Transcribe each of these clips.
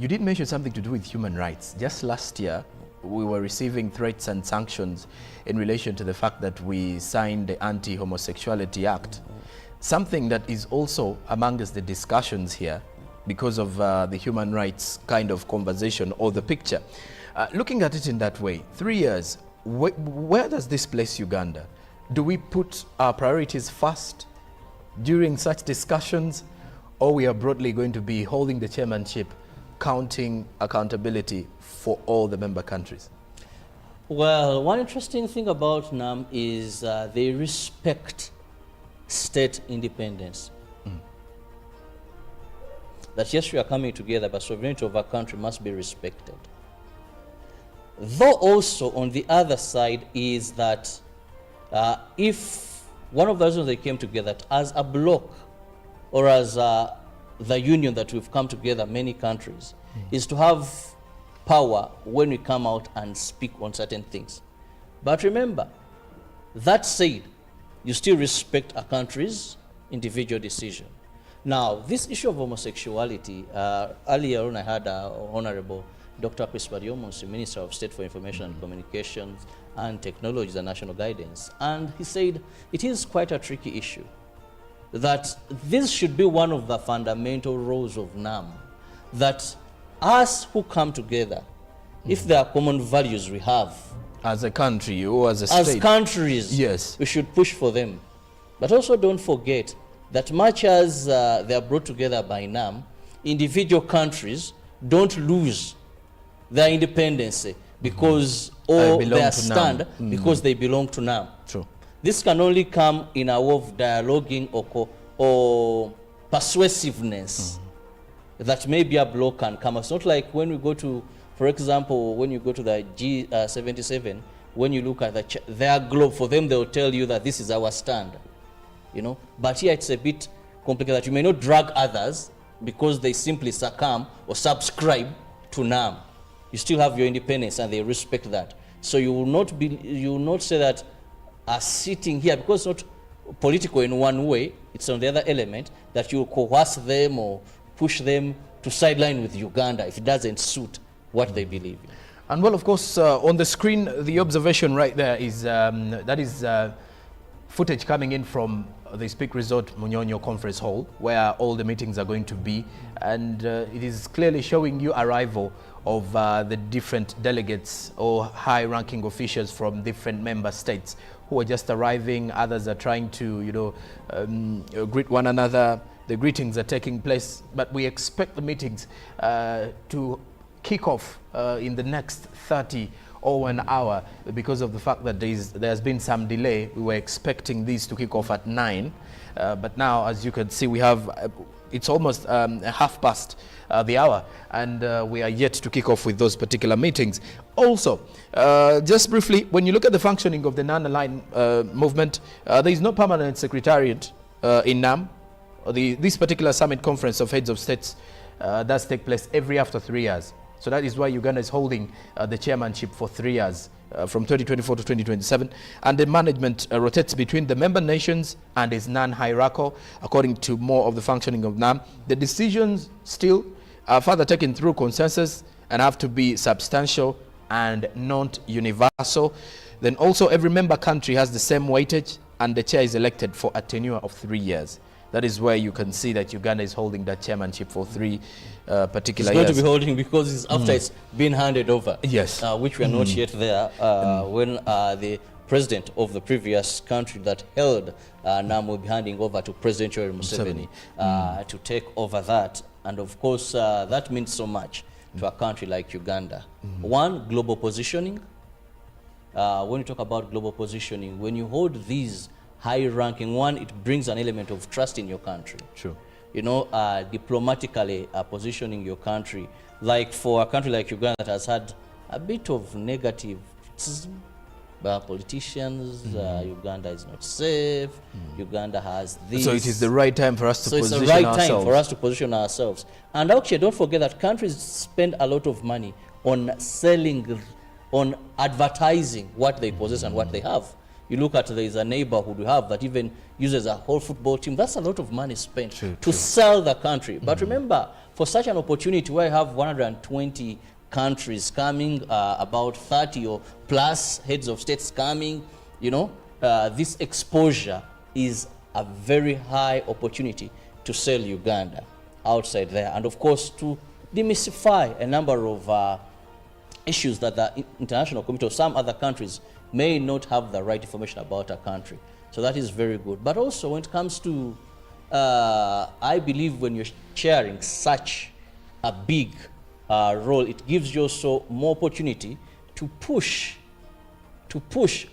You did mention something to do with human rights. Just last year, we were receiving threats and sanctions in relation to the fact that we signed the Anti-Homosexuality Act. Something that is also amongst the discussions here because of the human rights kind of conversation or the picture. Looking at it in that way, 3 years, where does this place Uganda? Do we put our priorities first during such discussions, or we are broadly going to be holding the chairmanship, counting accountability for all the member countries? Well, one interesting thing about NAM is they respect state independence. That yes, we are coming together, but sovereignty of our country must be respected. Though also on the other side is that if one of the reasons they came together as a bloc or as the union that we've come together, many countries, is to have power when we come out and speak on certain things. But remember, that said, you still respect a country's individual decision. Now, this issue of homosexuality, earlier on I had Honorable Dr. Chris Bariomonsi, Minister of State for Information and Communications and Technologies and National Guidance, and he said it is quite a tricky issue, that this should be one of the fundamental roles of NAM, that us who come together, if there are common values we have, as a country or as a state, as countries, yes, we should push for them. But also don't forget that much as they are brought together by NAM, individual countries don't lose their independence because or their stand because they belong to NAM. True. This can only come in a way of dialoguing or persuasiveness that maybe a bloc can come. It's not like when we go to, for example, when you go to the G77, when you look at their globe, for them they'll tell you that this is our stand, you know. But here it's a bit complicated that you may not drag others because they simply succumb or subscribe to NAM. You still have your independence and they respect that. So you will not say that sitting here, because it's not political in one way, it's on the other element, that you coerce them or push them to sideline with Uganda if it doesn't suit what they believe in. And well, of course, on the screen, the observation right there is that is footage coming in from the Speak Resort Munyonyo Conference Hall, where all the meetings are going to be, and it is clearly showing you arrival of the different delegates or high-ranking officials from different member states who are just arriving. Others are trying to, you know, greet one another. The greetings are taking place, but we expect the meetings to kick off in the next 30 or an hour because of the fact that there's been some delay. We were expecting these to kick off at 9, but now, as you can see, we have it's almost half past the hour, and we are yet to kick off with those particular meetings. Also, just briefly, when you look at the functioning of the non-aligned movement, there is no permanent secretariat in NAM. This particular summit conference of heads of states does take place every after 3 years. So that is why Uganda is holding the chairmanship for 3 years, from 2024 to 2027. And the management rotates between the member nations and is non-hierarchical, according to more of the functioning of NAM. The decisions still are further taken through consensus and have to be substantial and not universal. Then also every member country has the same weightage, and the chair is elected for a tenure of 3 years. That is where you can see that Uganda is holding that chairmanship for 3 particular years. It's going to be holding because it's after it's been handed over. Yes. Which we are not yet there when the president of the previous country that held NAM will be handing over to President Yoweri Museveni to take over that. And of course, that means so much to a country like Uganda. One, global positioning. When you talk about global positioning, when you hold these high-ranking, one, it brings an element of trust in your country. True. You know, diplomatically positioning your country. Like for a country like Uganda that has had a bit of negative criticism by politicians, Uganda is not safe, Uganda has this. So it is the right time for us to position ourselves. So it's the right time for us to position ourselves. And actually, don't forget that countries spend a lot of money on selling, on advertising what they possess and what they have. You look at, there is a neighborhood we have that even uses a whole football team. That's a lot of money spent to sell the country. But remember, for such an opportunity where you have 120 countries coming, about 30 or plus heads of states coming, you know, this exposure is a very high opportunity to sell Uganda outside there, and of course to demystify a number of issues that the international community or some other countries may not have the right information about a country. So that is very good. But also when it comes to, I believe when you're sharing such a big role, it gives you also more opportunity to push,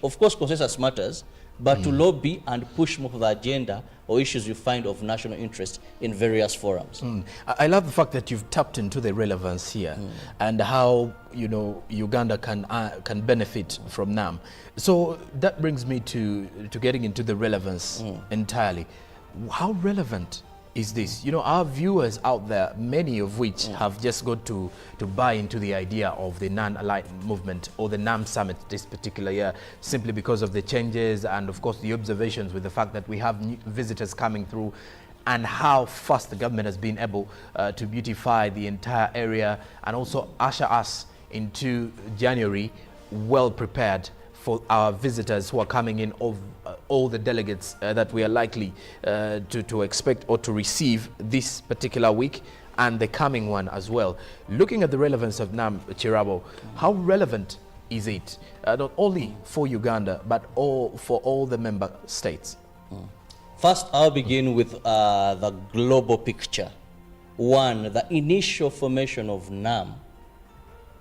of course consensus matters, but to lobby and push more of the agenda or issues you find of national interest in various forums. I love the fact that you've tapped into the relevance here and how, you know, Uganda can benefit from NAM. So that brings me to getting into the relevance entirely. How relevant is this? You know, our viewers out there, many of which have just got to buy into the idea of the non-aligned movement or the NAM summit this particular year, simply because of the changes and of course the observations with the fact that we have new visitors coming through and how fast the government has been able to beautify the entire area and also usher us into January well prepared for our visitors who are coming in, of all the delegates that we are likely to expect or to receive this particular week and the coming one as well. Looking at the relevance of NAM, Chirabo, how relevant is it, not only for Uganda, but for all the member states? First, I'll begin with the global picture. One, the initial formation of NAM.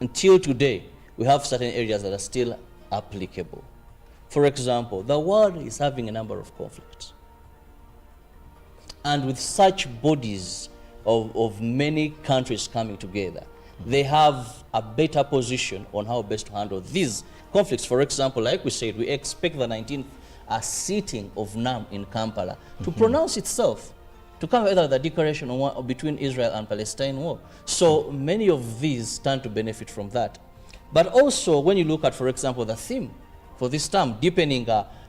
Until today, we have certain areas that are still applicable. For example, the world is having a number of conflicts. And with such bodies of many countries coming together, they have a better position on how best to handle these conflicts. For example, like we said, we expect the 19th sitting of NAM in Kampala to pronounce itself, to come either the declaration on war between Israel and Palestine war. So many of these stand to benefit from that. But also when you look at, for example, the theme for this term, deepening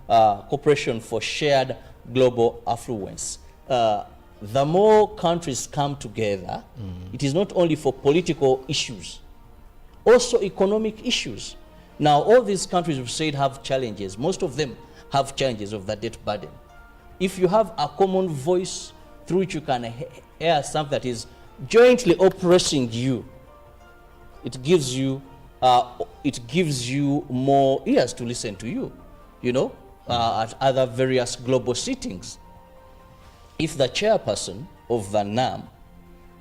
cooperation for shared global affluence. The more countries come together, it is not only for political issues, also economic issues. Now, all these countries we've said have challenges. Most of them have challenges of the debt burden. If you have a common voice through which you can hear something that is jointly oppressing you, it gives you more ears to listen to you, you know, at other various global sittings. If the chairperson of the NAM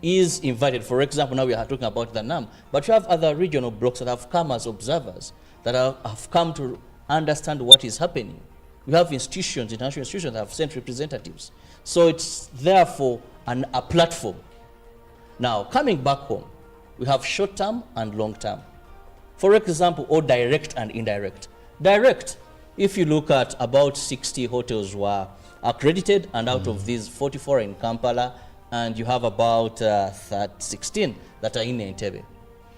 is invited, for example, now we are talking about the NAM, but you have other regional blocs that have come as observers, that have come to understand what is happening. We have institutions, international institutions that have sent representatives. So it's therefore a platform. Now, coming back home, we have short-term and long-term. For example, or direct and indirect. Direct, if you look at about 60 hotels were accredited, and out of these 44 are in Kampala, and you have about 16 that are in Entebbe.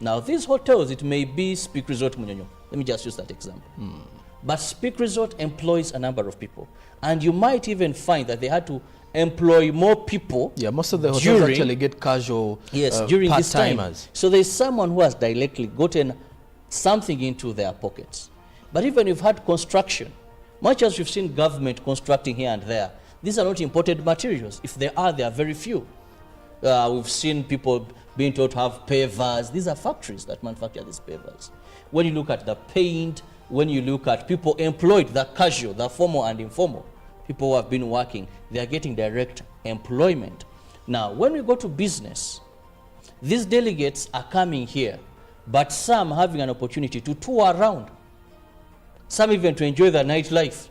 Now these hotels, it may be Speak Resort Munyonyo. Let me just use that example. But Speak Resort employs a number of people. And you might even find that they had to employ more people. Yeah, most of the hotels actually get casual during this time. So there's someone who has directly gotten something into their pockets. But even if you've had construction, much as you've seen government constructing here and there, these are not imported materials. If they are very few. We've seen people being told to have pavers. These are factories that manufacture these pavers. When you look at the paint, when you look at people employed, the casual, the formal and informal, people who have been working, they are getting direct employment. Now, when we go to business, these delegates are coming here, but some having an opportunity to tour around, some even to enjoy the nightlife.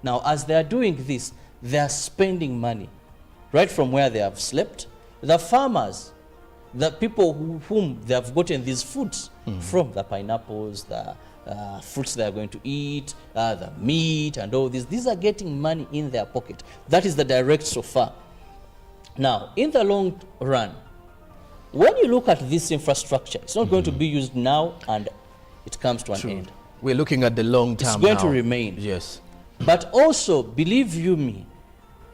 Now, as they are doing this, they are spending money right from where they have slept. The farmers, the people whom they have gotten these foods from, the pineapples, the fruits they are going to eat, the meat and all this, these are getting money in their pocket. That is the direct so far. Now, in the long run, when you look at this infrastructure, it's not going to be used now and it comes to an end. We're looking at the long term. It's going to remain. Yes. But also, believe you me,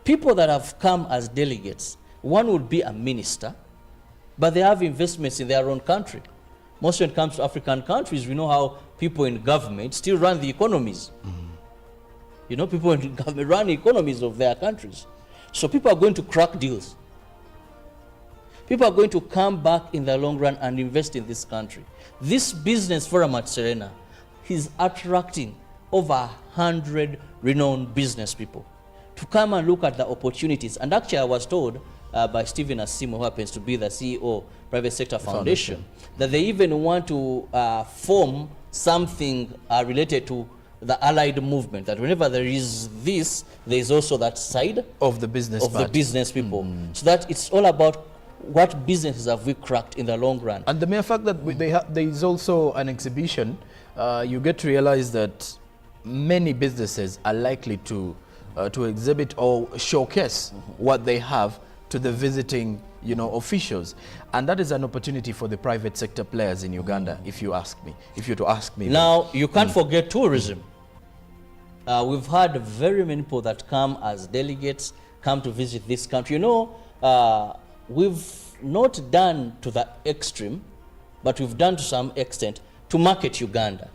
people that have come as delegates, one would be a minister, but they have investments in their own country. Most when it comes to African countries, we know how people in government still run the economies. You know, people in government run the economies of their countries. So people are going to crack deals. People are going to come back in the long run and invest in this country. This business forum at Serena is attracting over 100 renowned business people to come and look at the opportunities. And actually, I was told by Stephen Asimo, who happens to be the CEO, Private Sector Foundation, that they even want to form something related to the allied movement, that whenever there is this, there is also that side of the business the business people. So that it's all about what businesses have we cracked in the long run. And the mere fact that there is also an exhibition, you get to realize that many businesses are likely to exhibit or showcase what they have to the visiting, you know, officials, and that is an opportunity for the private sector players in Uganda. If you ask me, if you're to ask me. Now you can't forget tourism. We've had very many people that come as delegates, come to visit this country. You know, we've not done to the extreme, but we've done to some extent to market Uganda.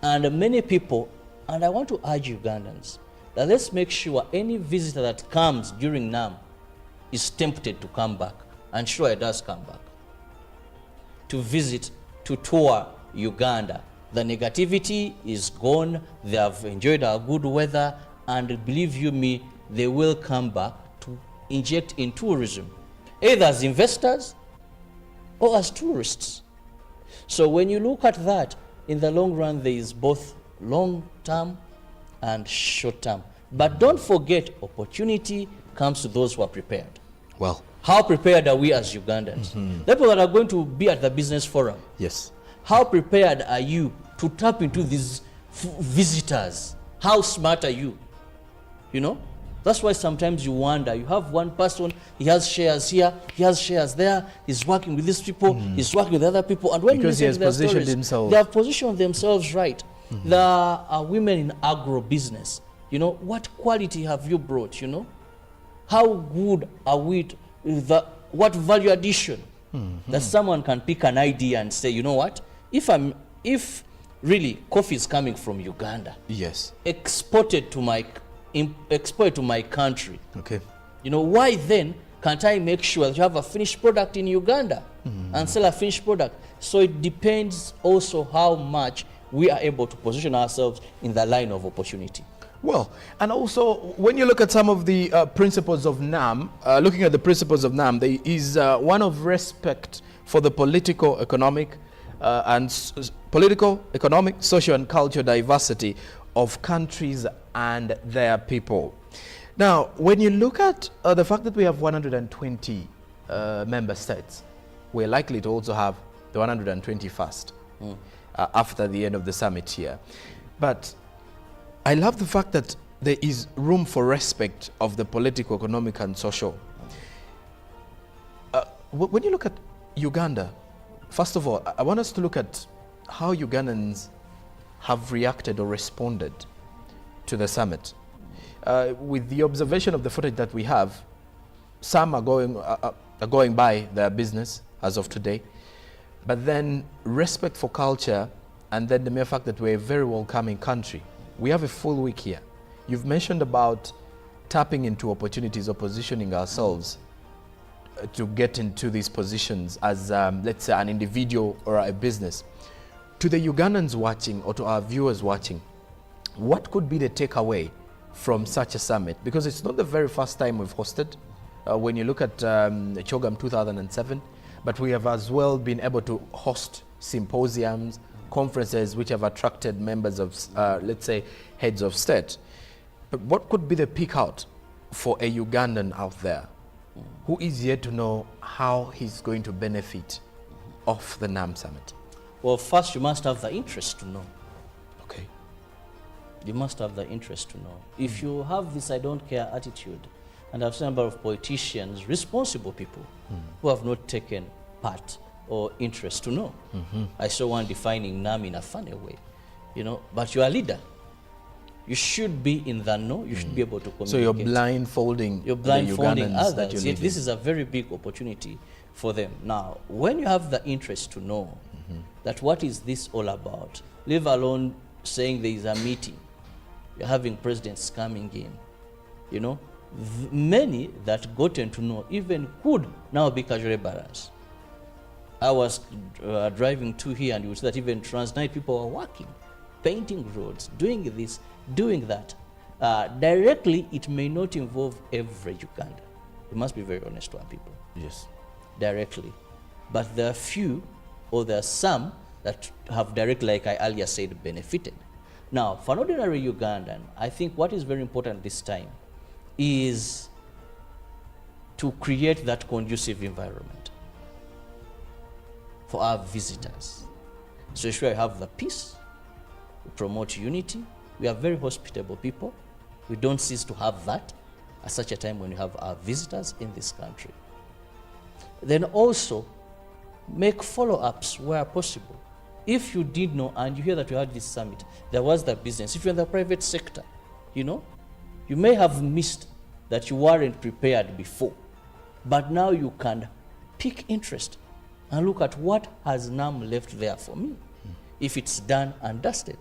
And many people, and I want to urge Ugandans, that let's make sure any visitor that comes during NAM is tempted to come back, and sure it does come back, to visit, to tour Uganda. The negativity is gone, they have enjoyed our good weather, and believe you me, they will come back to inject in tourism, either as investors or as tourists. So when you look at that, in the long run, there is both long-term and short-term. But don't forget, opportunity comes to those who are prepared. Well, how prepared are we as Ugandans? The people that are going to be at the business forum. Yes. How prepared are you to tap into these visitors? How smart are you? You know? That's why sometimes you wonder, you have one person, he has shares here, he has shares there, he's working with these people, he's working with other people, and when because you he has listen to their positioned stories, himself. they have positioned themselves right. There are women in agro business. You know, what quality have you brought, you know? How good are we, what value addition? That someone can pick an idea and say, you know what, if really coffee is coming from Uganda, Yes. exported to my country, Okay. you know, why then can't I make sure that you have a finished product in Uganda and sell a finished product? So it depends also how much we are able to position ourselves in the line of opportunity. Well, and also when you look at some of the principles of NAM, looking at the principles of NAM, there is one of respect for the political, economic, social and cultural diversity of countries and their people. Now, when you look at the fact that we have 120 member states, we're likely to also have the 121st after the end of the summit here. But I love the fact that there is room for respect of the political, economic, and social. When you look at Uganda, first of all, I want us to look at how Ugandans have reacted or responded to the summit. With the observation of the footage that we have, some are going by their business as of today, but then respect for culture, and then the mere fact that we're a very welcoming country. We have a full week here. You've mentioned about tapping into opportunities or positioning ourselves to get into these positions as, let's say, an individual or a business. To the Ugandans watching or to our viewers watching, what could be the takeaway from such a summit? Because it's not the very first time we've hosted. When you look at Chogam 2007, but we have as well been able to host symposiums, conferences which have attracted members of, let's say, heads of state. But what could be the peak out for a Ugandan out there who is yet to know how he's going to benefit off the NAM summit? Well, first you must have the interest to know. Okay. You must have the interest to know. If you have this I don't care attitude, and I've seen a number of politicians, responsible people, who have not taken part or interest to know. I saw one defining NAM in a funny way, you know, but you're a leader. You should be in the know, you should be able to communicate. So you're blindfolding the Ugandan others. Yet this is a very big opportunity for them. Now, when you have the interest to know that what is this all about, leave alone saying there is a meeting, you're having presidents coming in, you know, many that gotten to know even could now be casualty bearers. I was driving to here, and you would see that even Transnight people are working, painting roads, doing this, doing that. Directly, it may not involve every Uganda. We must be very honest to our people. Yes. Directly. But there are few, or there are some that have directly, like I earlier said, benefited. Now, for an ordinary Ugandan, I think what is very important this time is to create that conducive environment for our visitors. So sure you have the peace, we promote unity, we are very hospitable people. We don't cease to have that at such a time when you have our visitors in this country. Then also make follow-ups where possible. If you did know, and you hear that we had this summit, there was the business. If you're in the private sector, you know, you may have missed that you weren't prepared before, but now you can pick interest and look at what has NAM left there for me, if it's done and dusted.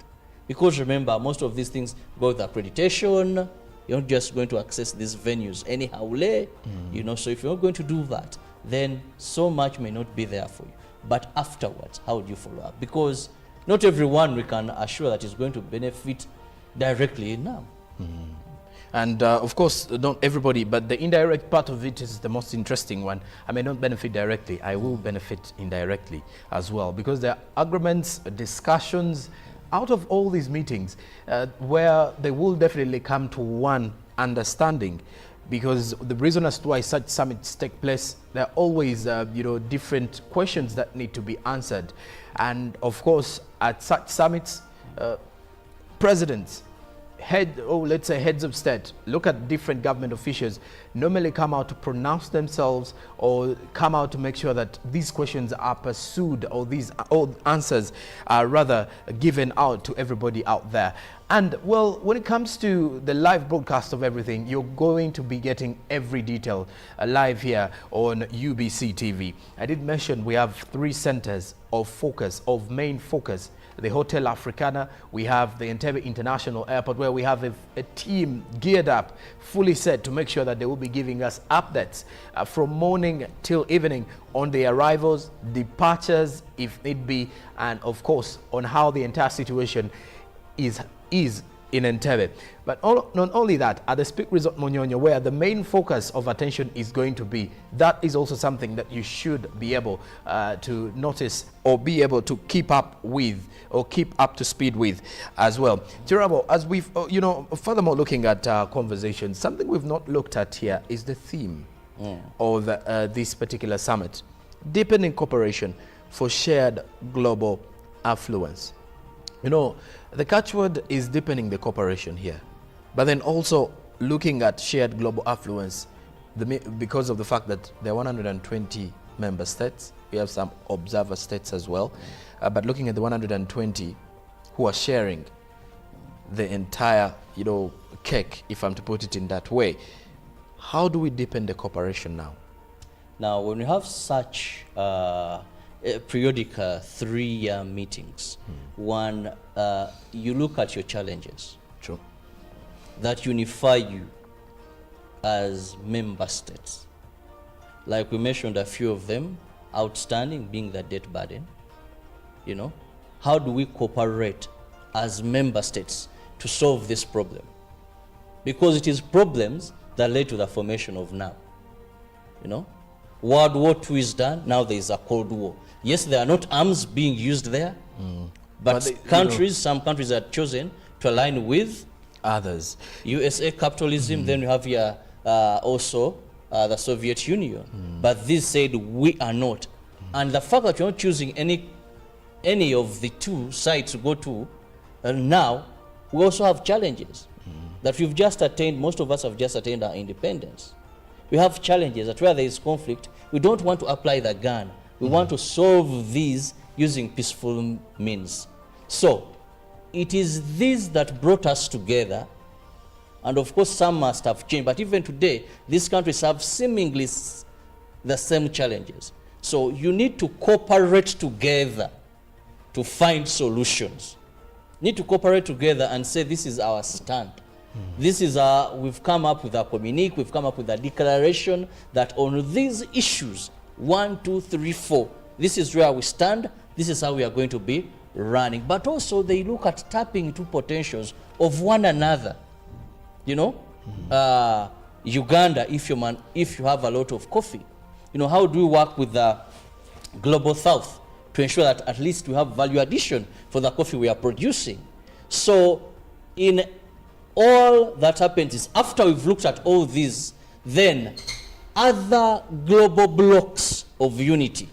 Because remember, most of these things go with accreditation. You're not just going to access these venues anyhow, you know, so if you're not going to do that, then so much may not be there for you. But afterwards, how would you follow up? Because not everyone we can assure that is going to benefit directly now. And of course, not everybody, but the indirect part of it is the most interesting one. I may not benefit directly, I will benefit indirectly as well, because there are agreements, discussions out of all these meetings where they will definitely come to one understanding. Because the reason as to why such summits take place, there are always you know, different questions that need to be answered. And of course, at such summits, presidents, let's say heads of state, look at different government officials, normally come out to pronounce themselves or come out to make sure that these questions are pursued, or these all answers are rather given out to everybody out there. And well, when it comes to the live broadcast of everything, you're going to be getting every detail live here on UBC TV. I did mention we have 3 centers of focus, of main focus. The Hotel Africana, we have the Entebbe International Airport, where we have a team geared up, fully set to make sure that they will be giving us updates from morning till evening on the arrivals, departures, if need be, and of course on how the entire situation is in Entebbe. But not only that, at the Speak Resort Munyonyo, where the main focus of attention is going to be, that is also something that you should be able to notice or be able to keep up with, or keep up to speed with as well. Chirabo, as we've, you know, furthermore looking at conversations, something we've not looked at here is the theme of this particular summit: deepening cooperation for shared global affluence. You know, the catchword is deepening the cooperation here, but then also looking at shared global affluence, because of the fact that there are 120 member states. We have some observer states as well, but looking at the 120 who are sharing the entire, you know, cake, if I'm to put it in that way, how do we deepen the cooperation now? Now, when we have such periodic 3-year meetings, one, you look at your challenges. True. That unify you as member states. Like we mentioned a few of them, outstanding being the debt burden. You know, how do we cooperate as member states to solve this problem? Because it is problems that led to the formation of NAM. You know, World War II is done, now there is a Cold War. Yes, there are not arms being used there, but countries, some countries are chosen to align with others. USA capitalism, then you have here also the Soviet Union. But this said we are not. And the fact that you're not choosing any of the two sides to go to, now we also have challenges that we've just attained. Most of us have just attained our independence. We have challenges that where there is conflict, we don't want to apply the gun. We want to solve these using peaceful means. So it is this that brought us together. And of course, some must have changed. But even today, these countries have seemingly the same challenges. So you need to cooperate together to find solutions. Need to cooperate together and say, this is our stand. This is we've come up with a communique, we've come up with a declaration that on these issues, 1, 2, 3, 4, this is where we stand, this is how we are going to be running. But also they look at tapping into potentials of one another. You know, Uganda, if you have a lot of coffee, you know, how do we work with the Global South to ensure that at least we have value addition for the coffee we are producing? So in all that happens is after we've looked at all these, then other global blocks of unity.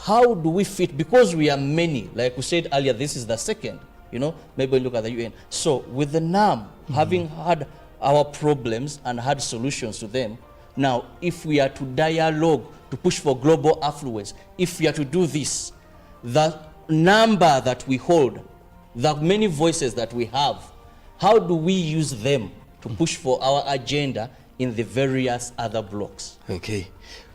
How do we fit? Because we are many, like we said earlier, this is the second, you know, maybe we look at the UN. So with the NAM, having had our problems and had solutions to them, now if we are to dialogue, to push for global affluence, if we are to do this, the number that we hold, the many voices that we have, how do we use them to push for our agenda in the various other blocks? Okay.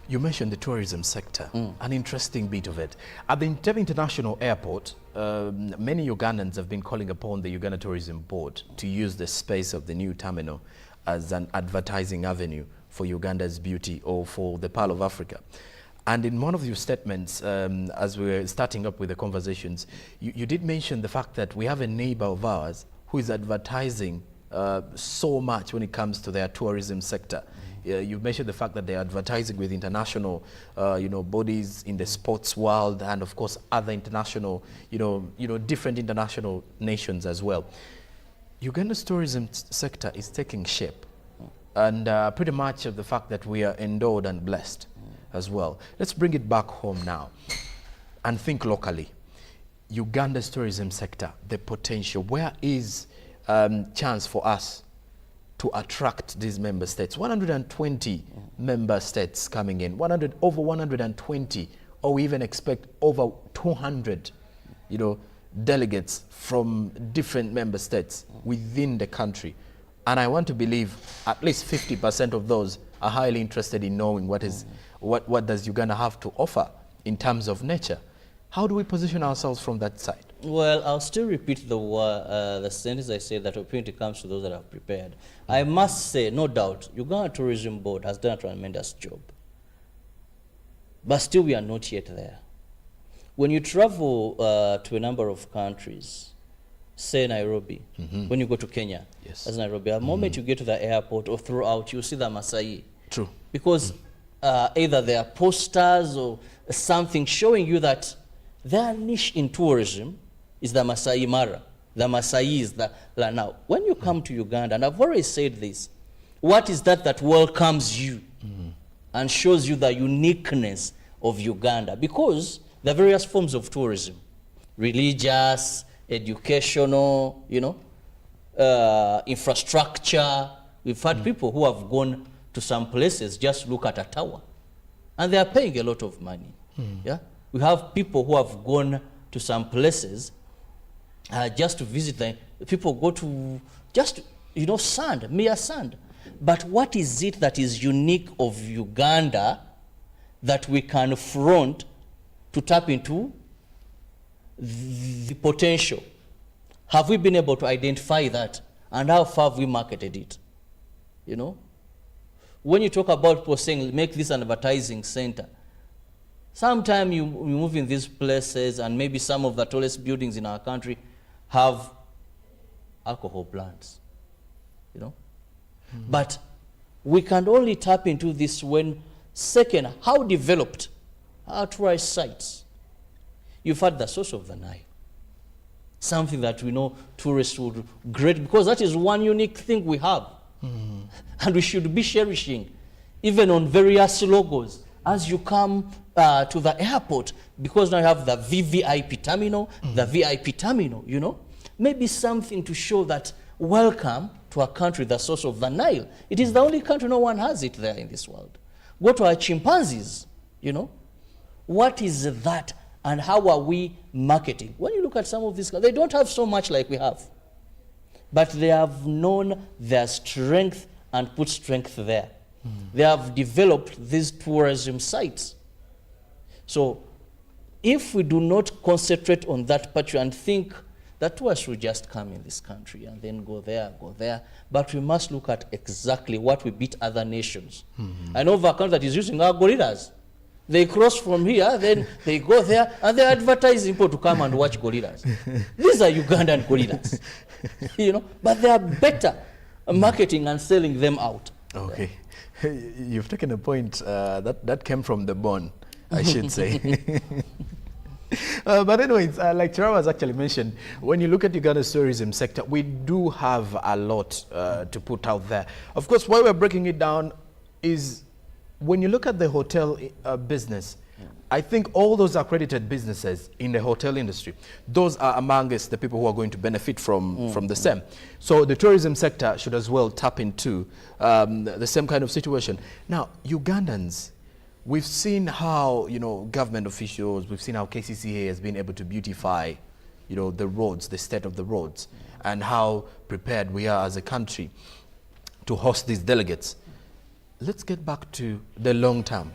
You mentioned the tourism sector, an interesting bit of it. At the Entebbe International Airport, many Ugandans have been calling upon the Uganda Tourism Board to use the space of the new terminal as an advertising avenue for Uganda's beauty or for the Pearl of Africa. And in one of your statements, as we were starting up with the conversations, you did mention the fact that we have a neighbor of ours who is advertising so much when it comes to their tourism sector. You mentioned the fact that they're advertising with international, bodies in the sports world, and of course other international, different international nations as well. Uganda's tourism sector is taking shape, and pretty much of the fact that we are endowed and blessed as well. Let's bring it back home now and think locally. Uganda's tourism sector, the potential, where is chance for us to attract these member states? 120 member states coming in, over 120, or we even expect over 200, delegates from different member states within the country. And I want to believe at least 50% of those are highly interested in knowing what does Uganda have to offer in terms of nature. How do we position ourselves from that side? Well, I'll still repeat the sentence I said, that opportunity comes to those that are prepared. I must say, no doubt, Uganda Tourism Board has done a tremendous job. But still, we are not yet there. When you travel to a number of countries, say Nairobi, when you go to Kenya, yes, as Nairobi, the moment you get to the airport or throughout, you see the Maasai. True. Because either there are posters or something showing you that their niche in tourism is the Masai Mara. The Masai is the now. When you come to Uganda, and I've already said this, what is that welcomes you and shows you the uniqueness of Uganda? Because there are various forms of tourism, religious, educational, infrastructure. We've had people who have gone to some places just look at a tower, and they are paying a lot of money. Yeah, we have people who have gone to some places just to visit them. People go to just sand, mere sand. But what is it that is unique of Uganda that we can front to tap into the potential? Have we been able to identify that, and how far have we marketed it? When you talk about people saying make this an advertising center, sometimes you move in these places and maybe some of the tallest buildings in our country have alcohol plants, But we can only tap into this when, second, how developed are tourist sites? You've had the source of the Nile, something that we know tourists would great, because that is one unique thing we have. And we should be cherishing, even on various logos as you come to the airport, because now you have the VVIP terminal, the VIP terminal, maybe something to show that welcome to a country, the source of the Nile. It is the only country, no one has it there in this world. Go to our chimpanzees, what is that, and how are we marketing? When you look at some of these, they don't have so much like we have, but they have known their strength and put strength there. They have developed these tourism sites. So if we do not concentrate on that part and think that tourists will just come in this country and then go there, but we must look at exactly what we beat other nations. I know of a country that is using our gorillas. They cross from here, then they go there, and they advertise people to come and watch gorillas. These are Ugandan gorillas, you know, but they are better marketing and selling them out. Okay. You've taken a point that came from the bone, I should say. But anyways, like Chirawa has actually mentioned, when you look at Uganda's tourism sector, we do have a lot to put out there. Of course, why we're breaking it down is when you look at the hotel business, I think all those accredited businesses in the hotel industry, those are amongst the people who are going to benefit from the same. So the tourism sector should as well tap into the same kind of situation. Now, Ugandans, we've seen how, you know, government officials, we've seen how KCCA has been able to beautify, you know, the roads, the state of the roads, and how prepared we are as a country to host these delegates. Let's get back to the long term.